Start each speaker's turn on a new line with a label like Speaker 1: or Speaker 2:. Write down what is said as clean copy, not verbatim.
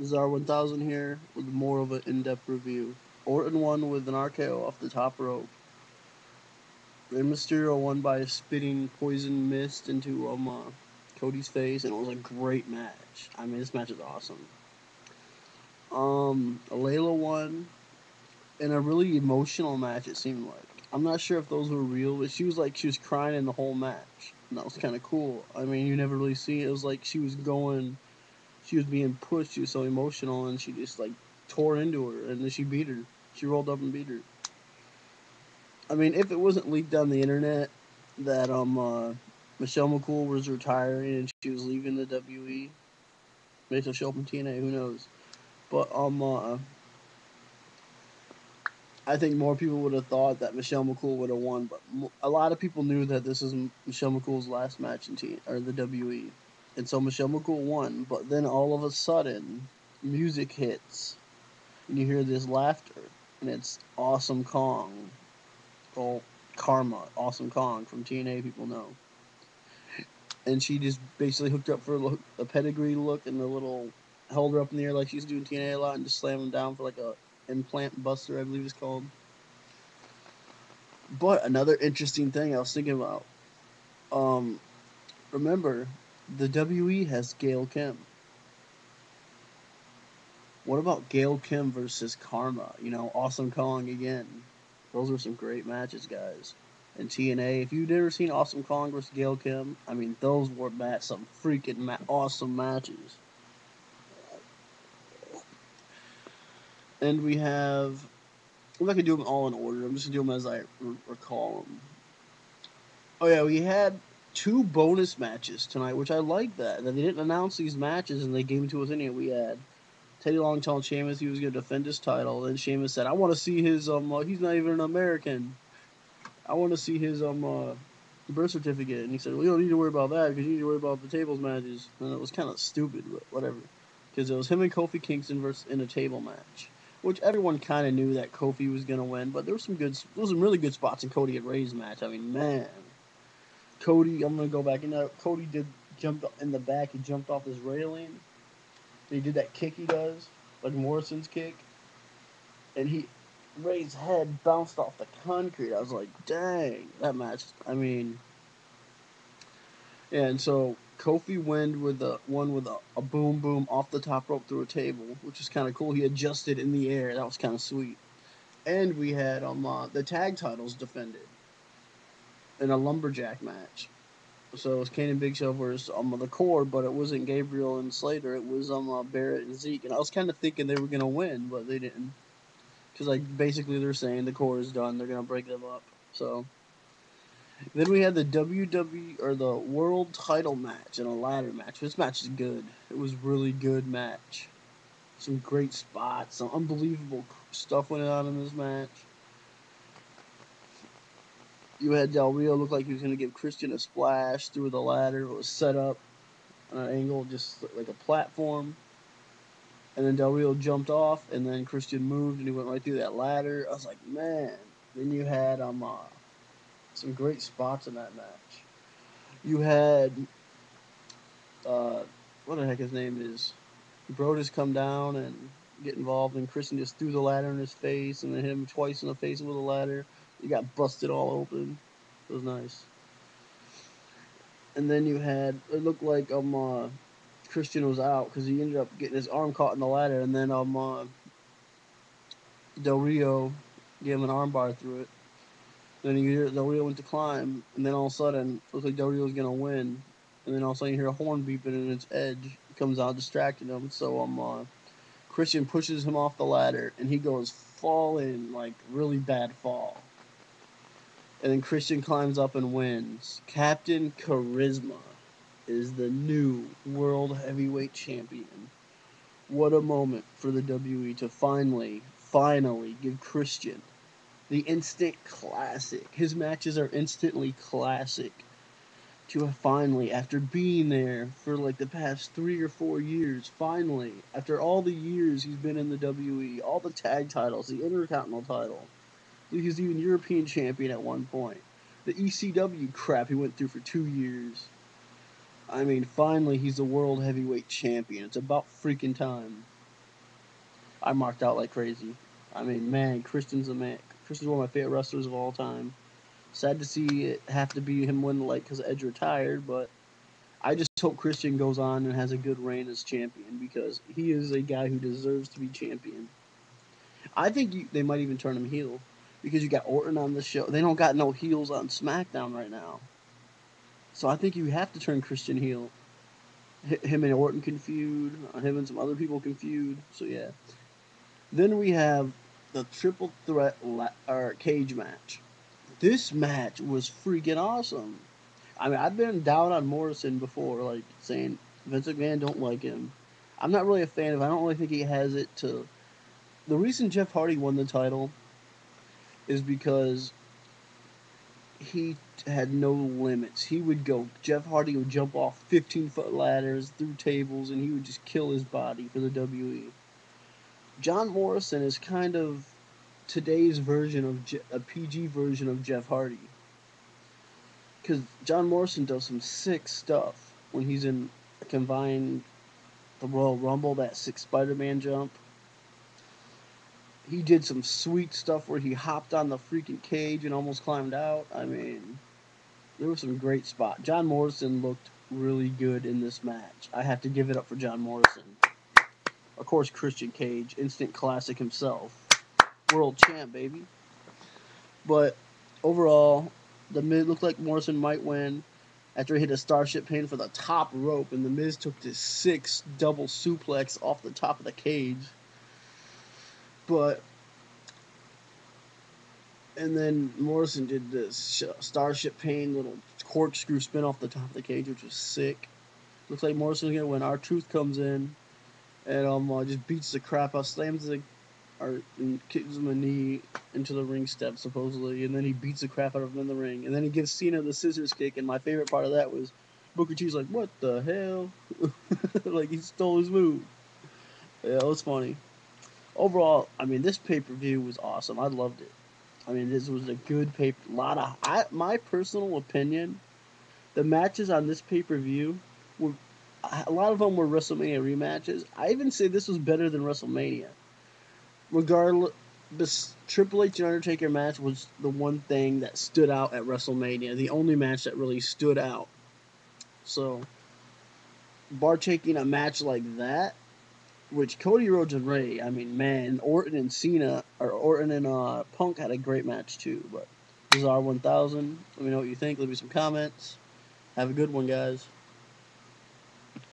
Speaker 1: Czar 1000 here with more of an in-depth review. Orton won with an RKO off the top rope. Rey Mysterio won by spitting poison mist into Cody's face, and it was a great match. I mean, this match is awesome. Layla won in a really emotional match. It seemed like I'm not sure if those were real, but she was crying in the whole match, and that was kind of cool. I mean, you never really see it. It was like she was being pushed. She was so emotional, and she just like tore into her, and then she beat her. She rolled up and beat her. I mean, if it wasn't leaked on the internet that Michelle McCool was retiring and she was leaving the WWE, maybe she'll show up in TNA. Who knows? But I think more people would have thought that Michelle McCool would have won. But a lot of people knew that this is Michelle McCool's last match in the WWE, and so Michelle McCool won. But then all of a sudden, music hits, and you hear this laughter, and it's Awesome Kong. Well, Karma, Awesome Kong from TNA, people know. And she just basically hooked up for a pedigree look and the little held her up in the air like she's doing TNA a lot and just slammed him down for like a implant buster, I believe it's called. But another interesting thing I was thinking about, um, remember, the WE has Gail Kim. What about Gail Kim versus Karma? You know, Awesome Kong again. Those were some great matches, guys. And TNA, if you've never seen Awesome Kong versus Gail Kim, I mean, those were some freaking awesome matches. And we have, I'm not gonna do them all in order. I'm just gonna do them as I recall them. Oh yeah, we had two bonus matches tonight, which I like that they didn't announce these matches and they gave them to us anyway. We had Teddy Long telling Sheamus he was gonna defend his title. Then Sheamus said, "I want to see his he's not even an American. I want to see his birth certificate." And he said, "Well, you don't need to worry about that because you need to worry about the tables matches." And it was kind of stupid, but whatever. Because it was him and Kofi Kingston versus in a table match, which everyone kind of knew that Kofi was gonna win. But there was some really good spots in Cody and Ray's match. I mean, man, Cody, I'm gonna go back and Cody did jump in the back. He jumped off his railing. He did that kick he does, like Morrison's kick, and Ray's head bounced off the concrete. I was like, dang, that match. I mean, yeah, and so Kofi won with a boom boom off the top rope through a table, which is kind of cool. He adjusted in the air. That was kind of sweet. And we had the tag titles defended in a lumberjack match. So it was Kane and Big Show versus the core, but it wasn't Gabriel and Slater. It was Barrett and Zeke. And I was kind of thinking they were gonna win, but they didn't. Because like basically they're saying the core is done. They're gonna break them up. So then we had the WWE or the World Title match and a ladder match. This match is good. It was really good match. Some great spots. Some unbelievable stuff went on in this match. You had Del Rio look like he was gonna give Christian a splash through the ladder. It was set up on an angle, just like a platform. And then Del Rio jumped off, and then Christian moved, and he went right through that ladder. I was like, man. Then you had some great spots in that match. You had what the heck his name is? Brodus come down and get involved, and Christian just threw the ladder in his face, and then hit him twice in the face with a ladder. He got busted all open. It was nice. And then you had it looked like Christian was out because he ended up getting his arm caught in the ladder, and then Del Rio gave him an armbar through it. Then Del Rio went to climb, and then all of a sudden, it looks like Del Rio was gonna win. And then all of a sudden, you hear a horn beeping, and its edge comes out, distracting him. So Christian pushes him off the ladder, and he goes falling like really bad fall. And then Christian climbs up and wins. Captain Charisma is the new World Heavyweight Champion. What a moment for the WWE to finally give Christian the instant classic. His matches are instantly classic. To finally, after being there for like the past 3 or 4 years, finally, after all the years he's been in the WWE, all the tag titles, the Intercontinental title, he was even European champion at one point. The ECW crap he went through for 2 years. I mean, finally, he's the World Heavyweight Champion. It's about freaking time. I marked out like crazy. I mean, man, Christian's a man. Christian's one of my favorite wrestlers of all time. Sad to see it have to be him win, like, because Edge retired, but I just hope Christian goes on and has a good reign as champion because he is a guy who deserves to be champion. I think they might even turn him heel because you got Orton on the show. They don't got no heels on SmackDown right now. So I think you have to turn Christian heel. Him and Orton can feud. Him and some other people can feud. So yeah. Then we have the triple threat cage match. This match was freaking awesome. I mean, I've been down on Morrison before, like saying Vince McMahon don't like him. I'm not really a fan of. I don't really think he has it to. The reason Jeff Hardy won the title is because he had no limits. He would go. Jeff Hardy would jump off 15-foot ladders through tables, and he would just kill his body for the WWE. John Morrison is kind of today's version of a PG version of Jeff Hardy. Because John Morrison does some sick stuff when he's in combined the Royal Rumble, that 6 Spider-Man jump. He did some sweet stuff where he hopped on the freaking cage and almost climbed out. I mean, there was some great spots. John Morrison looked really good in this match. I have to give it up for John Morrison. Of course, Christian Cage, instant classic himself. World champ, baby. But overall, the Miz looked like Morrison might win after he hit a Starship pin for the top rope, and the Miz took this 6 double suplex off the top of the cage. But and then Morrison did this Starship Pain little corkscrew spin off the top of the cage, which was sick. Looks like Morrison's gonna win. R-Truth comes in and just beats the crap out, slams the and kicks him a knee into the ring steps supposedly, and then he beats the crap out of him in the ring, and then he gives Cena the scissors kick. And my favorite part of that was Booker T's like, "What the hell?" Like he stole his move. Yeah, it was funny. Overall, I mean, this pay per view was awesome. I loved it. I mean, this was a good pay. My personal opinion, the matches on this pay per view were a lot of them were WrestleMania rematches. I even say this was better than WrestleMania. Regardless, this Triple H and Undertaker match was the one thing that stood out at WrestleMania. The only match that really stood out. So, bar taking a match like that, which Cody Rhodes and Ray, I mean, man, Orton and Cena, or Orton and Punk had a great match too. But this is R1000. Let me know what you think. Leave me some comments. Have a good one, guys.